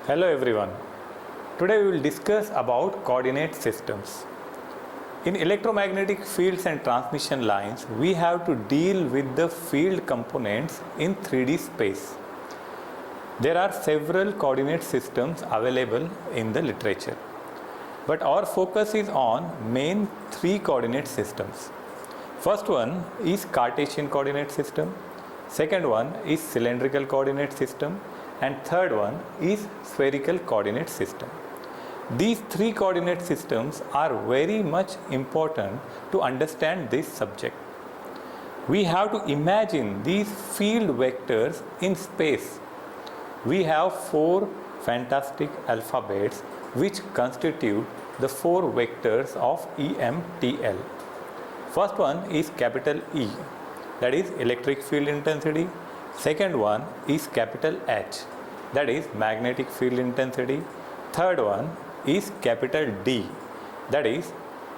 Hello everyone. Today we will discuss about coordinate systems. In electromagnetic fields and transmission lines, we have to deal with the field components in 3D space. There are several coordinate systems available in the literature, but our focus is on main 3 coordinate systems. First one is Cartesian coordinate system, second one is cylindrical coordinate system, and third one is spherical coordinate system. These 3 coordinate systems are very much important to understand this subject. We have to imagine these field vectors in space. We have 4 fantastic alphabets which constitute the 4 vectors of EMTL. First one is capital E, that is electric field intensity. Second one is capital H, that is magnetic field intensity. Third one is capital D, that is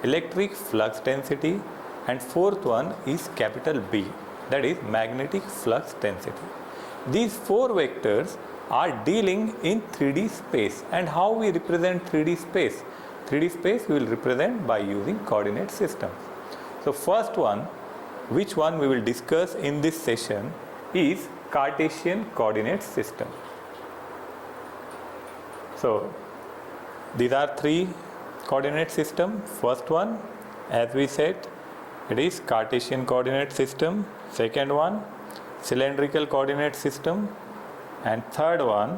electric flux density. And fourth one is capital B, that is magnetic flux density. These 4 vectors are dealing in 3D space. And how we represent 3D space? 3D space we will represent by using coordinate systems. So first one, which one we will discuss in this session, is Cartesian coordinate system. So these are 3 coordinate system. First one, as we said, it is Cartesian coordinate system. Second one, cylindrical coordinate system, and third one,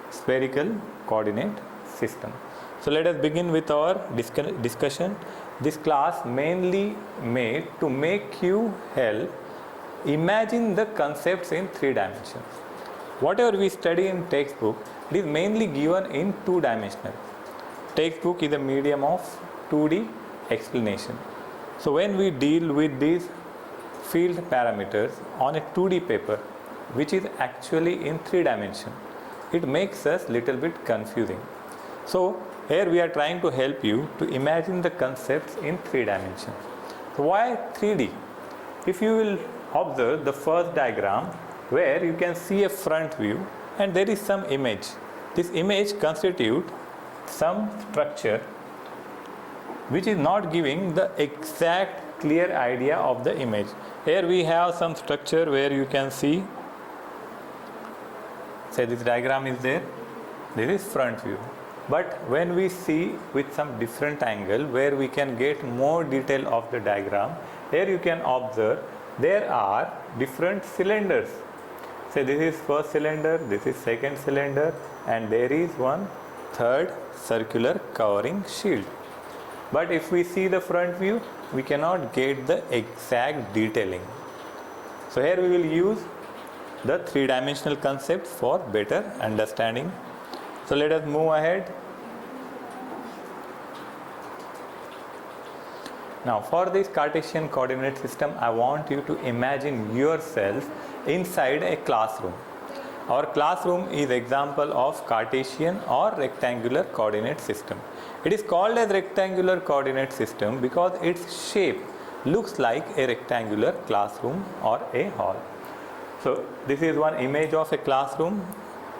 spherical coordinate system. So let us begin with our discussion. This class mainly made to make you help imagine the concepts in 3 dimensions. Whatever we study in textbook, it is mainly given in 2-dimensional. Textbook is a medium of 2D explanation. So when we deal with these field parameters on a 2D paper, which is actually in 3 dimension, it makes us little bit confusing. So here we are trying to help you to imagine the concepts in 3 dimensions. So why 3D? If you will observe the first diagram, where you can see a front view and there is some image. This image constitutes some structure which is not giving the exact clear idea of the image. Here we have some structure where you can see, say this diagram is there, this is front view. But when we see with some different angle where we can get more detail of the diagram, here you can observe there are different cylinders. Say this is first cylinder, this is second cylinder, and there is one third circular covering shield. But if we see the front view, we cannot get the exact detailing. So here we will use the 3-dimensional concept for better understanding. So let us move ahead. Now for this Cartesian coordinate system, I want you to imagine yourself inside a classroom. Our classroom is example of Cartesian or rectangular coordinate system. It is called as rectangular coordinate system because its shape looks like a rectangular classroom or a hall. So this is one image of a classroom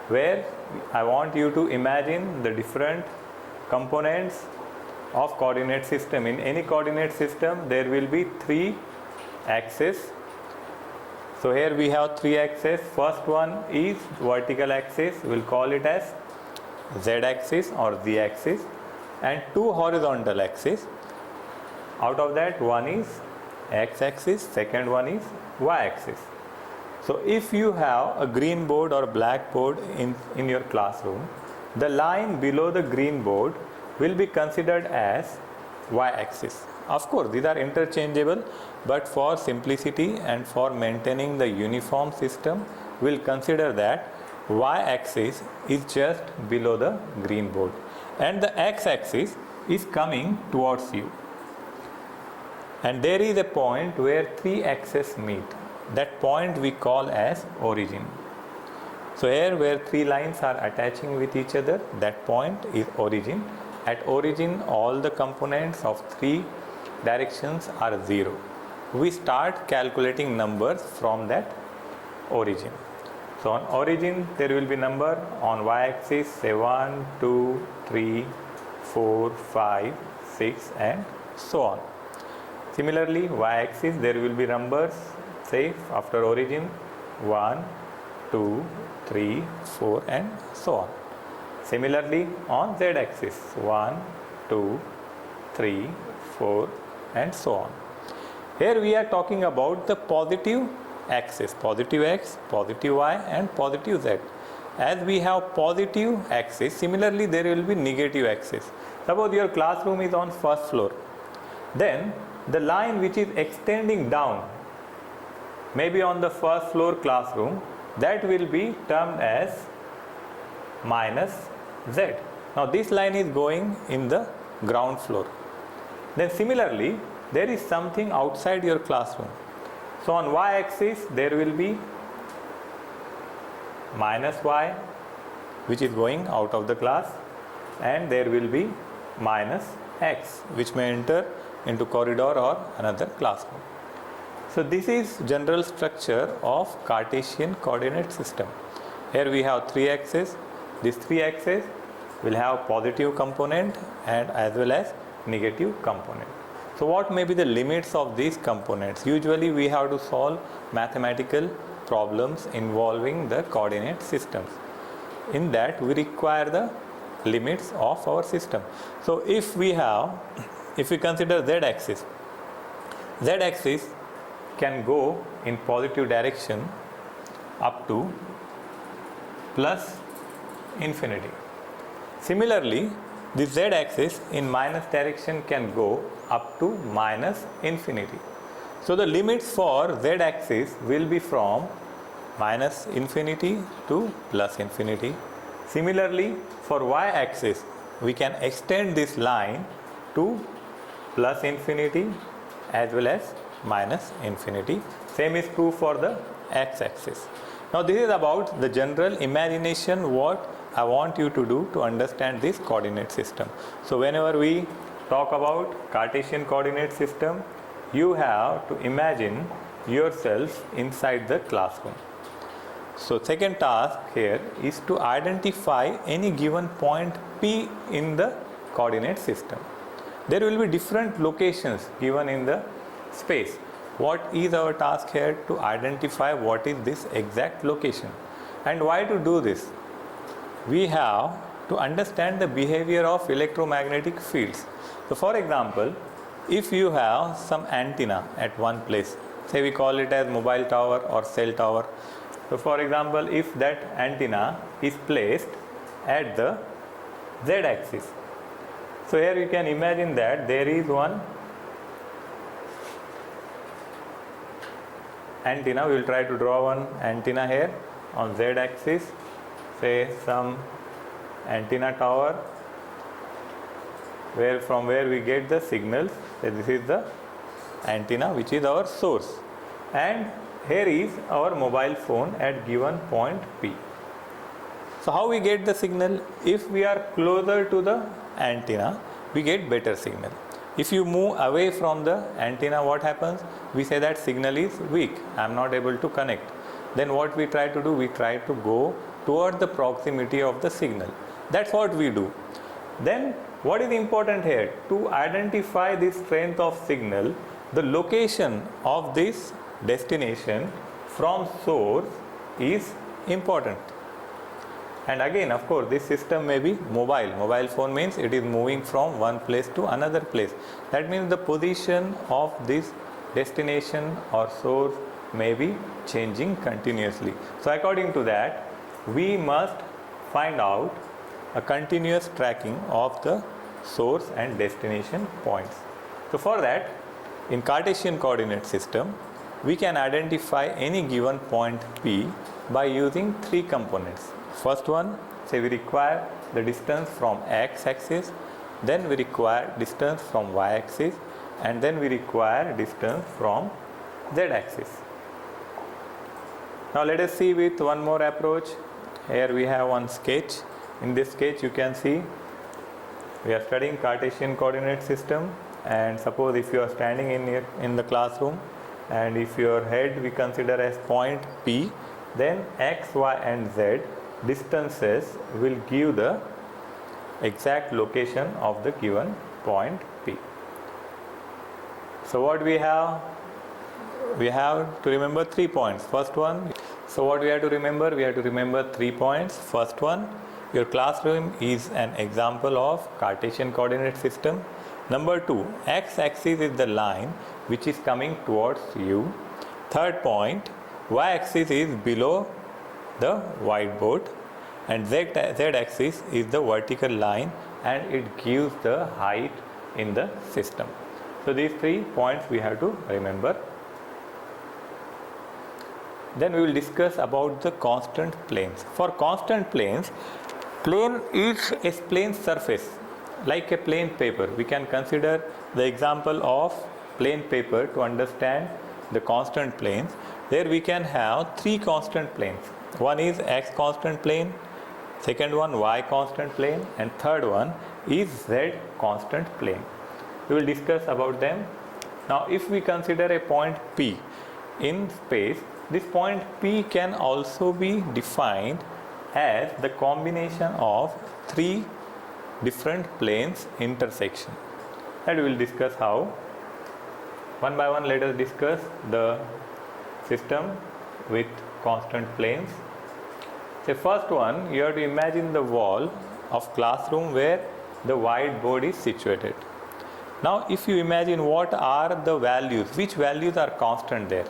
where I want you to imagine the different components of coordinate system. In any coordinate system there will be 3 axes. So here we have 3 axes. First one is vertical axis, we will call it as Z axis or Z axis, and 2 horizontal axes. Out of that, one is X axis, second one is Y axis. So if you have a green board or black board in your classroom, the line below the green board will be considered as Y axis. Of course, these are interchangeable, but for simplicity and for maintaining the uniform system, we will consider that Y axis is just below the green board and the X axis is coming towards you. And there is a point where 3 axes meet. That point we call as origin. So here where 3 lines are attaching with each other, that point is origin. At origin, all the components of 3 directions are 0. We start calculating numbers from that origin. So on origin there will be number, on y-axis say 1, 2, 3, 4, 5, 6 and so on. Similarly y-axis there will be numbers, say after origin 1, 2, 3, 4 and so on. Similarly on z-axis 1, 2, 3, 4 and so on. Here we are talking about the positive axis, positive x, positive y and positive z. As we have positive axis, similarly there will be negative axis. Suppose your classroom is on first floor, then the line which is extending down, maybe on the first floor classroom, that will be termed as minus z. Now this line is going in the ground floor. Then similarly there is something outside your classroom. So on y-axis there will be minus y, which is going out of the class, and there will be minus x, which may enter into corridor or another classroom. So this is general structure of Cartesian coordinate system. Here we have three axes. These three axes will have positive component and as well as negative component. So what may be the limits of these components? Usually we have to solve mathematical problems involving the coordinate systems. In that we require the limits of our system. So if we consider z-axis, z-axis can go in positive direction up to plus infinity. Similarly, the z-axis in minus direction can go up to minus infinity. So the limits for z-axis will be from minus infinity to plus infinity. Similarly, for y-axis we can extend this line to plus infinity as well as minus infinity. Same is true for the x-axis. Now this is about the general imagination what I want you to do to understand this coordinate system. So whenever we talk about Cartesian coordinate system, you have to imagine yourself inside the classroom. So second task here is to identify any given point P in the coordinate system. There will be different locations given in the space. What is our task here? To identify what is this exact location. And why to do this? We have to understand the behavior of electromagnetic fields. So for example, if you have some antenna at one place, say we call it as mobile tower or cell tower. So for example, if that antenna is placed at the z-axis, so here you can imagine that there is one antenna. We will try to draw one antenna here on z-axis, say some antenna tower from where we get the signals. So this is the antenna which is our source, and here is our mobile phone at given point P. So how we get the signal? If we are closer to the antenna, we get better signal. If you move away from the antenna, what happens? We say that signal is weak, I am not able to connect. Then what we try to do? We try to go toward the proximity of the signal. That's what we do. Then what is important here? To identify the strength of signal, the location of this destination from source is important. And again, of course, this system may be mobile. Mobile phone means it is moving from one place to another place. That means the position of this destination or source may be changing continuously. So according to that, we must find out a continuous tracking of the source and destination points. So for that, in Cartesian coordinate system, we can identify any given point P by using three components. First one, say we require the distance from x-axis, then we require distance from y-axis, and then we require distance from z-axis. Now let us see with one more approach. Here we have one sketch. In this sketch you can see we are studying Cartesian coordinate system, and suppose if you are standing in the classroom, and if your head we consider as point P, then x, y and z distances will give the exact location of the given point P. So what we have? We have to remember 3 points. First one, so what we have to remember? We have to remember 3 points. First one, your classroom is an example of Cartesian coordinate system. Number 2, x-axis is the line which is coming towards you. Third point, y-axis is below the whiteboard and z-axis is the vertical line and it gives the height in the system. So these 3 points we have to remember. Then we will discuss about the constant planes. For constant planes, plane is a plane surface like a plain paper. We can consider the example of plain paper to understand the constant planes. There we can have 3 constant planes. One is x constant plane, second one y constant plane, and third one is z constant plane. We will discuss about them. Now if we consider a point P in space, this point P can also be defined as the combination of 3 different planes intersection. And we will discuss how. One by one, let us discuss the system with constant planes. The first one, you have to imagine the wall of classroom where the whiteboard is situated. Now if you imagine what are the values, which values are constant there,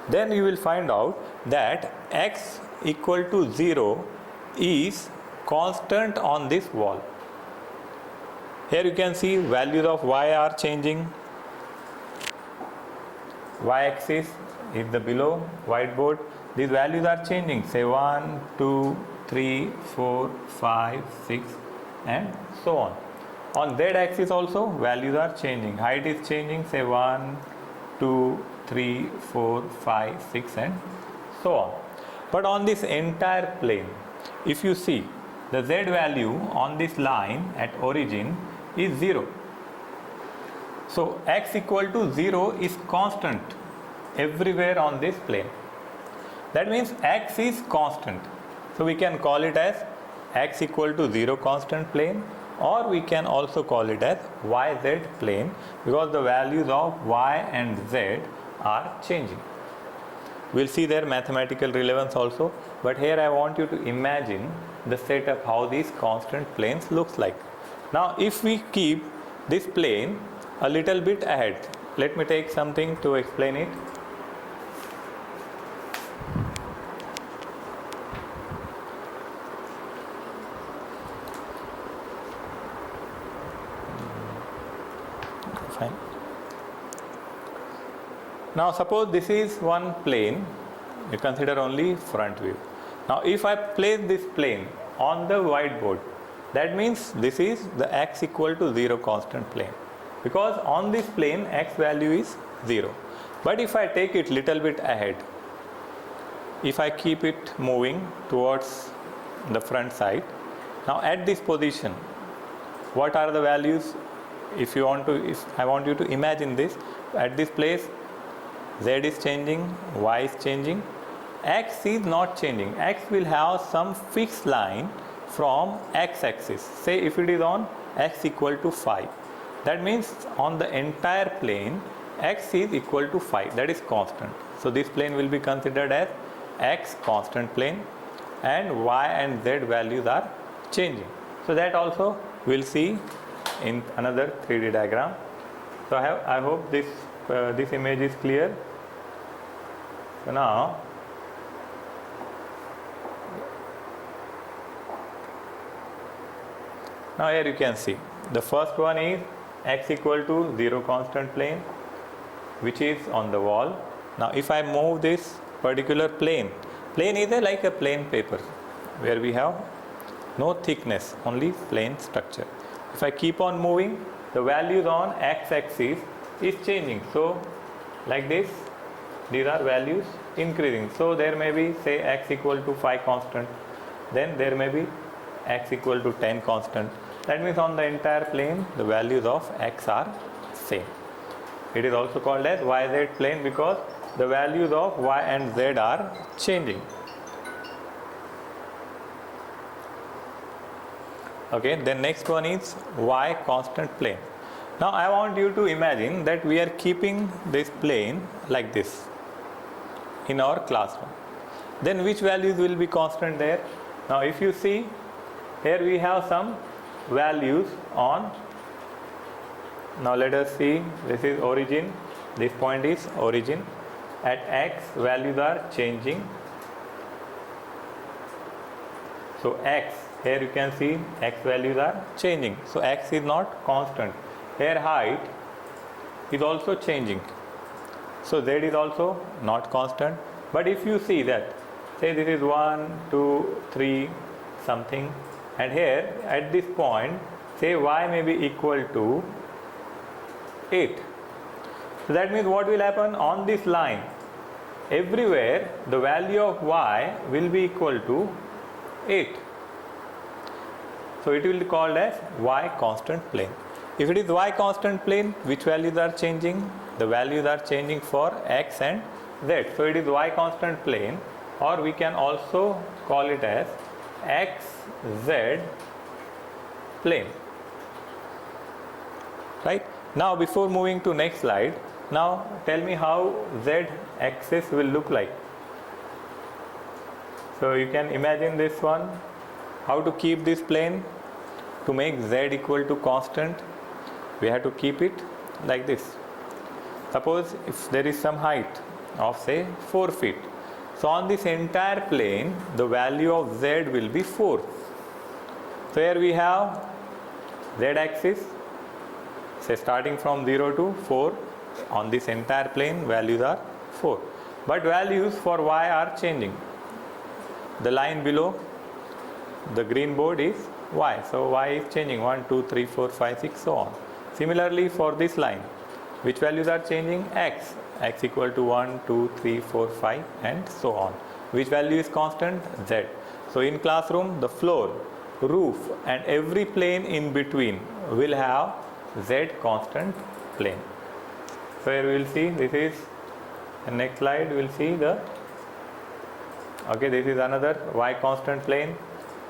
then you will find out that x equal to 0 is constant on this wall. Here you can see values of y are changing. Y-axis is the below whiteboard. These values are changing. Say 1, 2, 3, 4, 5, 6 and so on. On z-axis also values are changing. Height is changing. Say 1, 2, 3, 4, 5, 6 and so on. But on this entire plane, if you see the z value on this line at origin is 0. So x equal to 0 is constant everywhere on this plane. That means x is constant. So we can call it as x equal to 0 constant plane, or we can also call it as yz plane because the values of y and z are changing. We'll see their mathematical relevance also, but here I want you to imagine the setup how these constant planes looks like. Now if we keep this plane a little bit ahead, let me take something to explain it. Fine. Now suppose this is one plane, you consider only front view. Now if I place this plane on the whiteboard, that means this is the x equal to 0 constant plane, because on this plane x value is 0. But if I take it little bit ahead, if I keep it moving towards the front side, now at this position, what are the values? If I want you to imagine this, at this place z is changing, y is changing, x is not changing. X will have some fixed line from x-axis. Say if it is on x equal to 5, that means on the entire plane x is equal to 5, that is constant. So this plane will be considered as x constant plane, and y and z values are changing. So that also we'll see in another 3D diagram. So I hope this image is clear. So now here you can see the first one is x equal to 0 constant plane, which is on the wall. Now if I move this particular plane is like a plain paper where we have no thickness, only plain structure. If I keep on moving, the values on x-axis is changing. So like this, these are values increasing. So there may be say x equal to 5 constant, then there may be x equal to 10 constant. That means on the entire plane the values of x are same. It is also called as yz plane because the values of y and z are changing. Okay, then next one is y constant plane. Now I want you to imagine that we are keeping this plane like this in our classroom. Then which values will be constant there? Now if you see, here we have some values on. Now let us see, this is origin, this point is origin. At x, values are changing. So x, here you can see x values are changing. So x is not constant. Here height is also changing. So z is also not constant. But if you see that, say this is 1, 2, 3 something, and here at this point, say y may be equal to 8. So that means what will happen on this line? Everywhere the value of y will be equal to 8. So it will be called as y constant plane. If it is y constant plane, which values are changing? The values are changing for x and z. So it is y constant plane, or we can also call it as xz plane. Right? Now before moving to next slide, now tell me how z axis will look like. So you can imagine this one, how to keep this plane. To make z equal to constant, we have to keep it like this. Suppose if there is some height of say 4 feet. So on this entire plane, the value of z will be 4. So here we have z axis, say starting from 0 to 4. On this entire plane, values are 4. But values for y are changing. The line below the green board is y. So y is changing 1, 2, 3, 4, 5, 6, so on. Similarly for this line, which values are changing? X. X equal to 1, 2, 3, 4, 5 and so on. Which value is constant? Z. So in classroom, the floor, roof and every plane in between will have Z constant plane. So here we will see, this is the next slide, we will see the, okay, this is another y constant plane.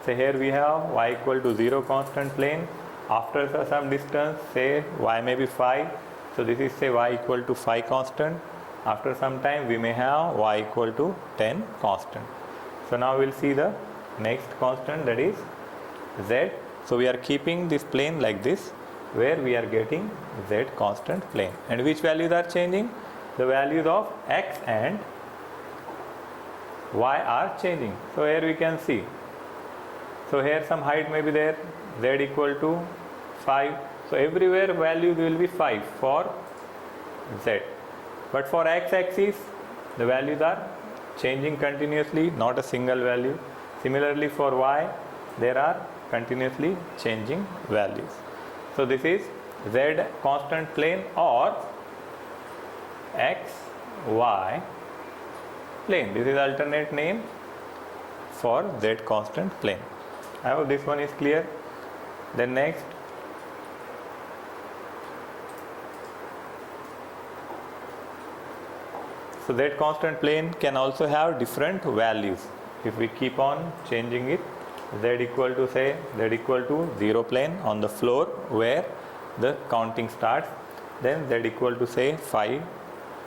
So here we have y equal to 0 constant plane. After some distance, say y may be 5. So this is say y equal to 5 constant. After some time we may have y equal to 10 constant. So now we will see the next constant, that is z. So we are keeping this plane like this, where we are getting z constant plane. And which values are changing? The values of x and y are changing. So here we can see. So here some height may be there, z equal to 5. So everywhere values will be 5 for z. But for x axis, the values are changing continuously, not a single value. Similarly for y, there are continuously changing values. So this is z constant plane or x, y plane. This is alternate name for z constant plane. I hope this one is clear. Then next, so z constant plane can also have different values. If we keep on changing it, z equal to say z equal to 0 plane on the floor where the counting starts, then z equal to say 5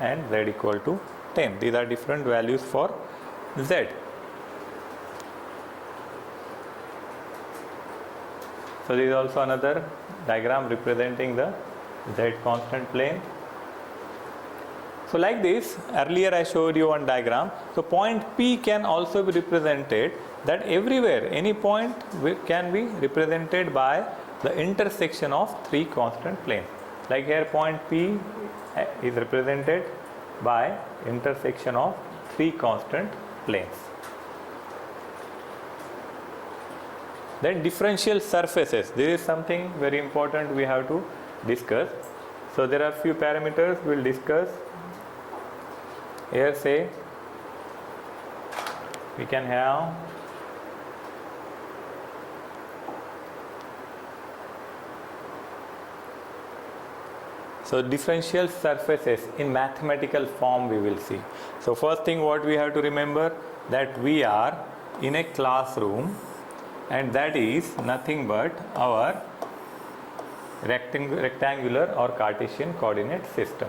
and z equal to 10. These are different values for z. So this is also another diagram representing the z constant plane. So like this, earlier I showed you one diagram. So point P can also be represented, that everywhere any point can be represented by the intersection of 3 constant planes. Like here point P is represented by intersection of 3 constant planes. Then differential surfaces. This is something very important we have to discuss. So there are few parameters we will discuss. Here say we can have so differential surfaces in mathematical form we will see. So first thing what we have to remember, that we are in a classroom and that is nothing but our rectangular or Cartesian coordinate system.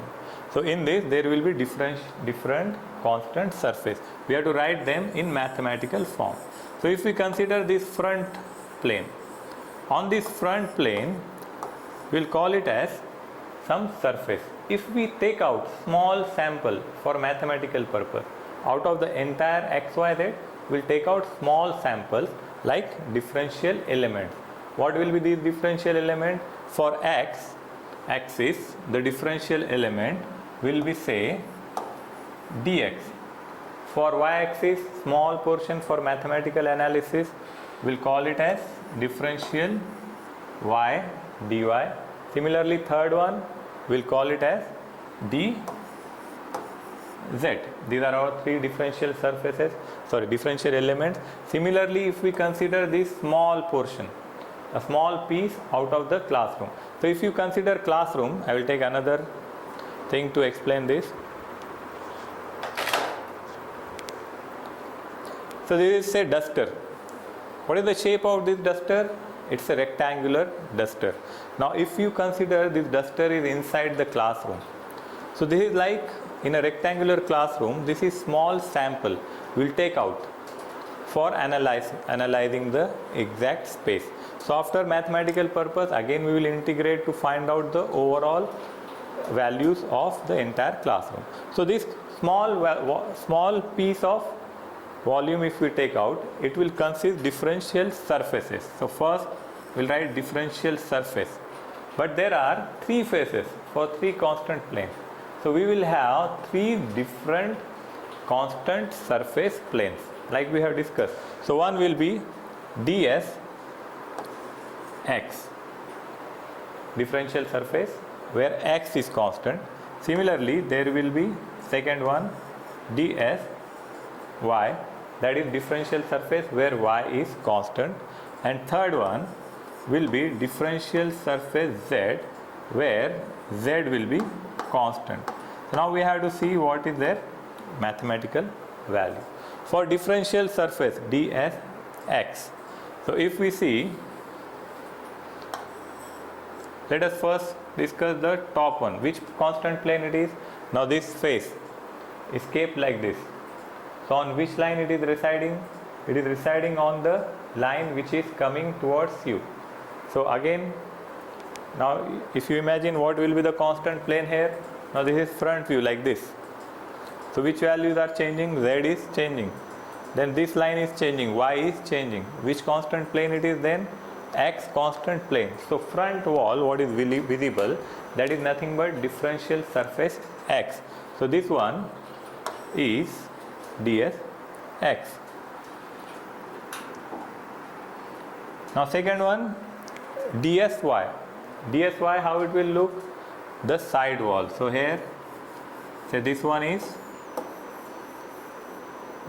So in this there will be different constant surface. We have to write them in mathematical form. So if we consider this front plane, on this front plane we'll call it as some surface. If we take out small sample for mathematical purpose, out of the entire xyz we'll take out small samples like differential elements. What will be these differential elements? For x axis, the differential element will be say dx. For y axis, small portion for mathematical analysis, we'll call it as differential y dy. Similarly, third one we'll call it as dz. These are our three differential elements. Similarly, if we consider this small portion, a small piece out of the classroom. So if you consider classroom, I will take another thing to explain this. So this is a duster. What is the shape of this duster? It's a rectangular duster. Now if you consider this duster is inside the classroom, so this is like in a rectangular classroom, this is small sample we'll take out for analyzing the exact space. So after mathematical purpose, again we will integrate to find out the overall values of the entire classroom. So this small piece of volume if we take out, it will consist differential surfaces. So first we'll write differential surface, but there are three faces for three constant planes. So we will have three different constant surface planes like we have discussed. So one will be ds x, differential surface where x is constant. Similarly, there will be second one ds y, that is differential surface where y is constant, and third one will be differential surface z where z will be constant. So now we have to see what is their mathematical value. For differential surface ds x, so if we see, let us first discuss the top one. Which constant plane it is? Now this face is kept like this. So on which line it is residing? It is residing on the line which is coming towards you. So again, now if you imagine what will be the constant plane here, now this is front view like this. So which values are changing? Z is changing. Then this line is changing, y is changing. Which constant plane it is then? X constant plane. So front wall, what is visible, that is nothing but differential surface x. So this one is ds x. Now second one dsy. dsy, how it will look? The side wall. So here say this one is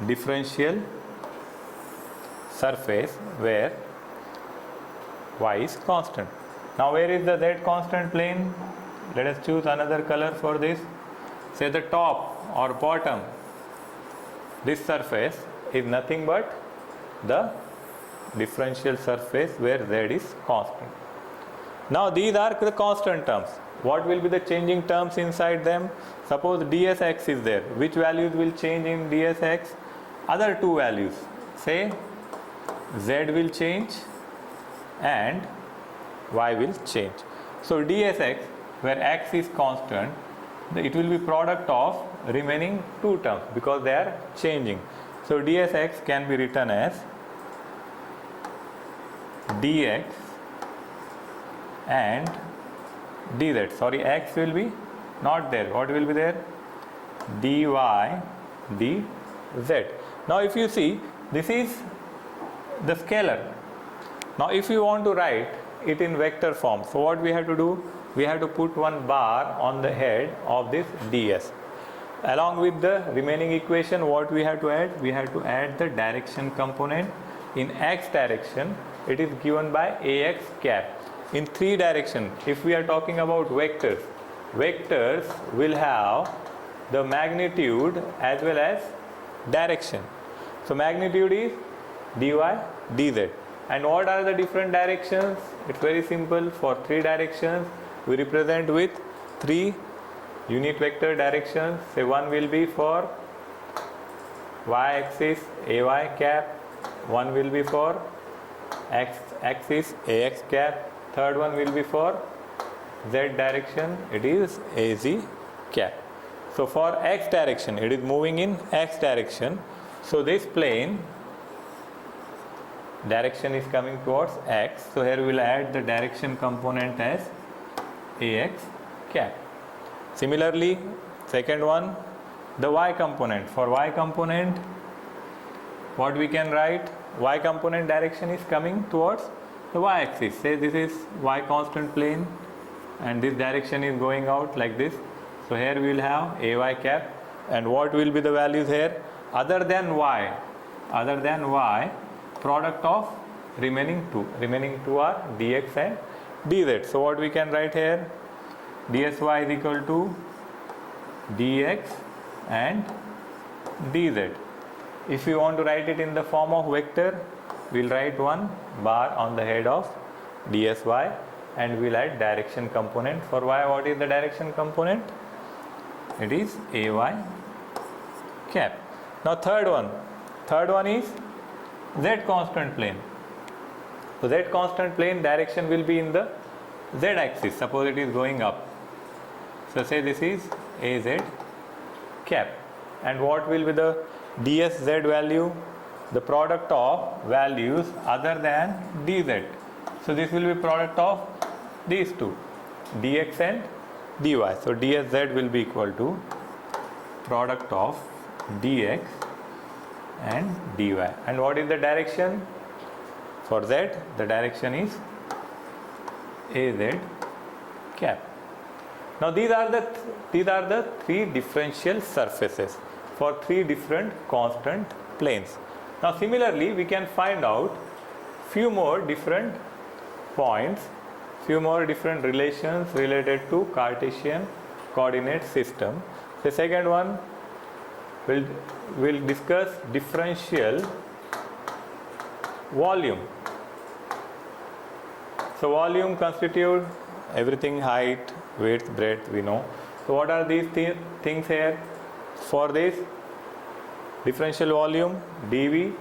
differential surface where y is constant. Now where is the z constant plane? Let us choose another color for this. Say the top or bottom, this surface is nothing but the differential surface where z is constant. Now these are the constant terms. What will be the changing terms inside them? Suppose dsx is there. Which values will change in dsx? Other two values. Say z will change and y will change. So dsx, where x is constant, it will be product of remaining two terms because they are changing. So dsx can be written as dx and dz. Sorry, x will be not there. What will be there? dy dz. Now if you see, this is the scalar. Now if you want to write it in vector form, so what we have to do? We have to put one bar on the head of this ds. Along with the remaining equation, what we have to add? We have to add the direction component. In x direction, it is given by ax cap. In three direction, if we are talking about vectors, vectors will have the magnitude as well as direction. So magnitude is dy dz And what are the different directions? It's very simple. For 3 directions, we represent with 3 unit vector directions. Say one will be for y-axis ay cap, one will be for x-axis ax cap, third one will be for z direction, it is az cap. So for x direction, it is moving in x direction. So this plane direction is coming towards x. So here we will add the direction component as ax cap. Similarly, second one, the y component. For y component, what we can write? Y component direction is coming towards the y axis. Say this is y constant plane and this direction is going out like this. So here we will have ay cap, and what will be the values here? Other than y, product of remaining two are dx and dz. So what we can write here? dsy is equal to dx and dz. If you want to write it in the form of vector, we'll write one bar on the head of dsy and we'll add direction component. For y, what is the direction component? It is ay cap. Now third one is z constant plane. So z constant plane direction will be in the z axis. Suppose it is going up. So say this is az cap. And what will be the ds-z value? The product of values other than dz. So this will be product of these two, dx and dy. So ds-z will be equal to product of dx and dy. And what is the direction? For z, the direction is az cap. Now these are the 3 differential surfaces for 3 different constant planes. Now similarly, we can find out few more different points, few more different relations related to Cartesian coordinate system. The second one will discuss differential volume. So volume constitute everything: height, width, breadth, we know. So what are these things here? For this differential volume, dv,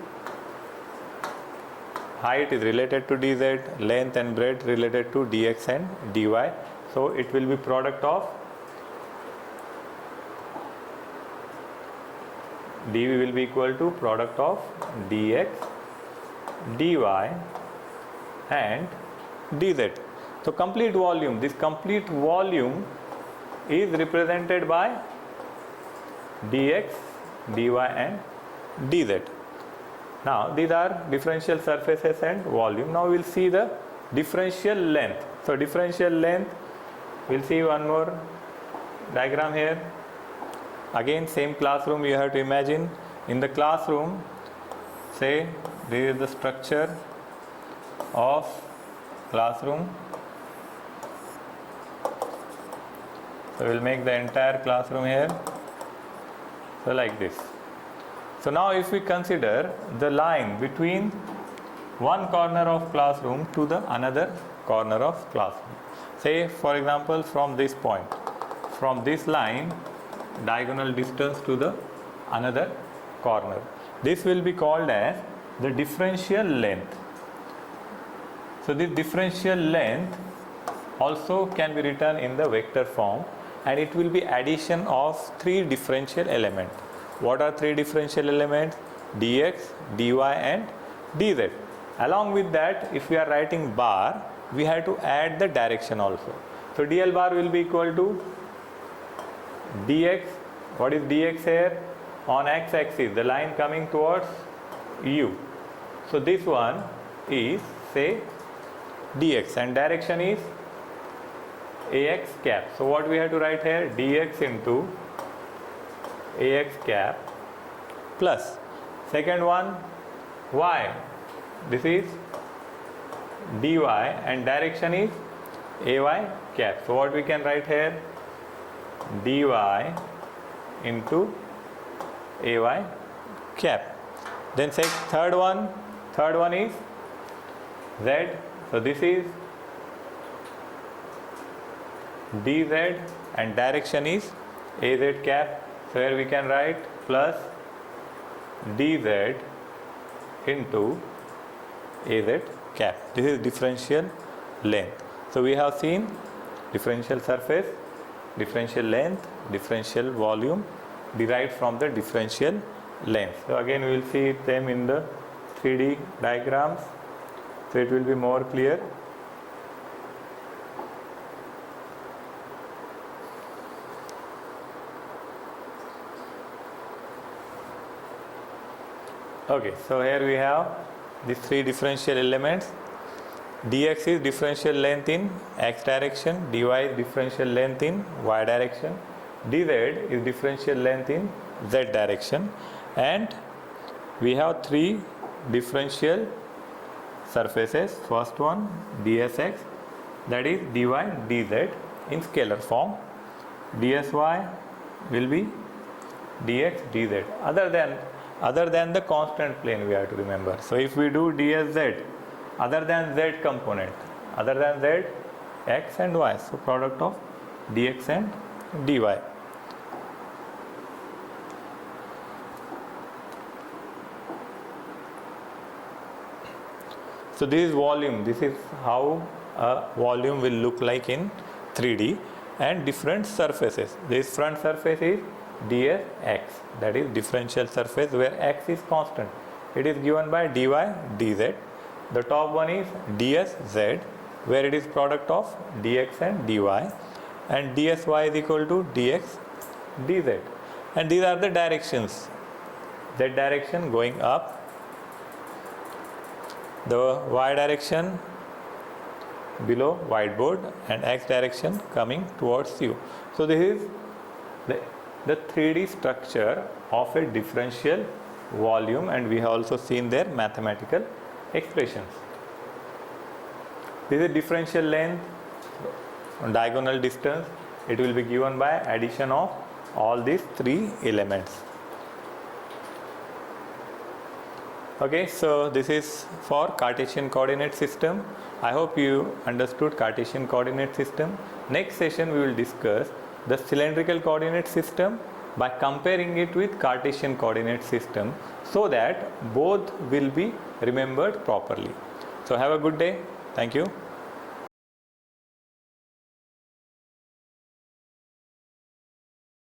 height is related to dz, length and breadth related to dx and dy. So it will be product of dv will be equal to product of dx, dy and dz. So complete volume, this complete volume is represented by dx, dy and dz. Now these are differential surfaces and volume. Now we will see the differential length. So differential length, we will see one more diagram here. Again same classroom you have to imagine. In the classroom, say this is the structure of classroom. So we will make the entire classroom here. So like this. So now if we consider the line between one corner of classroom to the another corner of classroom. Say for example from this point, from this line, diagonal distance to the another corner. This will be called as the differential length. So this differential length also can be written in the vector form, and it will be addition of 3 differential elements. What are 3 differential elements? dx, dy and dz. Along with that, if we are writing bar, we have to add the direction also. So dl bar will be equal to dx. What is dx here? On x axis, the line coming towards u. So this one is say dx and direction is ax cap. So what we have to write here? dx into ax cap plus second one y. This is dy and direction is ay cap. So what we can write here? dy into ay cap. Then say third one is z. So this is dz and direction is az cap. So here we can write plus dz into az cap. This is differential length. So we have seen differential surface, differential length, differential volume derived from the differential length. So again we will see them in the 3D diagrams, so it will be more clear. Okay, so here we have these three differential elements. Dx is differential length in x direction, dy is differential length in y direction, dz is differential length in z direction, and we have three differential surfaces. First one dsx, that is dy dz in scalar form, dsy will be dx dz other than the constant plane we have to remember. So if we do dsz other than z component, other than z, x and y, so product of dx and dy. So this is volume, this is how a volume will look like in 3D, and different surfaces. This front surface is dsx, that is differential surface where x is constant. It is given by dy dz. The top one is dsz, where it is product of dx and dy, and dsy is equal to dx dz. And these are the directions. Z direction going up, the y direction below whiteboard, and x direction coming towards you. So this is the 3D structure of a differential volume, and we have also seen their mathematical expressions. This is differential length, diagonal distance. It will be given by addition of all these three elements. Okay, so this is for Cartesian coordinate system. I hope you understood Cartesian coordinate system. Next session we will discuss the cylindrical coordinate system by comparing it with Cartesian coordinate system, so that both will be remembered properly. So have a good day. Thank you.